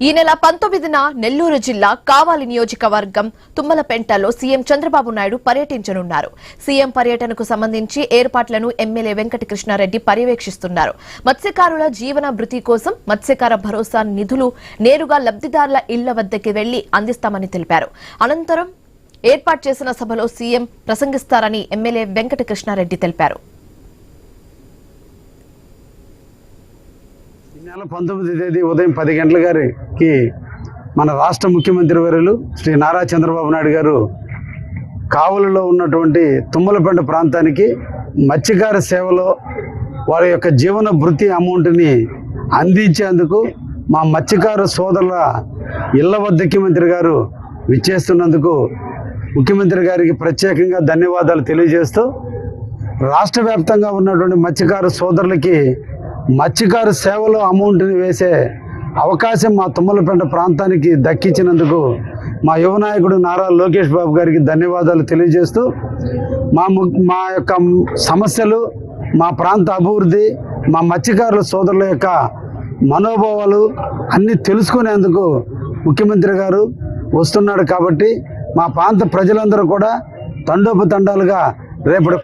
ఈ నెల 19న నెల్లూరు జిల్లా కావాలి నియోజకవర్గం తుమ్మలపెంటలో సీఎం చంద్రబాబు నాయుడు పర్యటించనున్నారు. సీఎం పర్యటనకు సంబంధించి ఏర్పాట్లను ఎమ్మెల్యే వెంకటకృష్ణారెడ్డి పర్యవేక్షిస్తున్నారు. మత్స్యకారుల జీవన భృతి కోసం మత్స్యకార భరోసా నిధులు నేరుగా లబ్దిదారుల ఇళ్ల వద్దకి వెళ్లి అందిస్తామని తెలిపారు. అనంతరం ఏర్పాటు చేసిన సభలో సీఎం ప్రసంగిస్తారని ఎమ్మెల్యే వెంకటకృష్ణారెడ్డి తెలిపారు. నెల 19వ తేదీ ఉదయం 10 గంటల గారికి మన రాష్ట్ర ముఖ్యమంత్రి వర్యులు శ్రీ నారా చంద్రబాబు నాయుడు గారు కావలిలో ఉన్నటువంటి తుమ్మలపెంట ప్రాంతానికి మత్స్యకార సేవలో వారి యొక్క జీవన భృతి అమౌంట్ని అందించేందుకు మా మత్స్యకార సోదరుల ఇళ్ల వద్దకి మంత్రి గారు విచ్చేస్తున్నందుకు ముఖ్యమంత్రి గారికి ప్రత్యేకంగా ధన్యవాదాలు తెలియజేస్తూ రాష్ట్ర వ్యాప్తంగా ఉన్నటువంటి మత్స్యకార సోదరులకి మత్స్యకార సేవలో అమౌంట్ని వేసే అవకాశం మా తుమ్మలపెంట ప్రాంతానికి దక్కించినందుకు మా యువ నాయకుడు నారా లోకేష్ బాబు గారికి ధన్యవాదాలు తెలియజేస్తూ మా యొక్క సమస్యలు, మా ప్రాంత అభివృద్ధి, మా మత్స్యకారుల సోదరుల యొక్క మనోభావాలు అన్నీ తెలుసుకునేందుకు ముఖ్యమంత్రి గారు వస్తున్నాడు. కాబట్టి మా ప్రాంత ప్రజలందరూ కూడా తండోపతండాలుగా రేపటి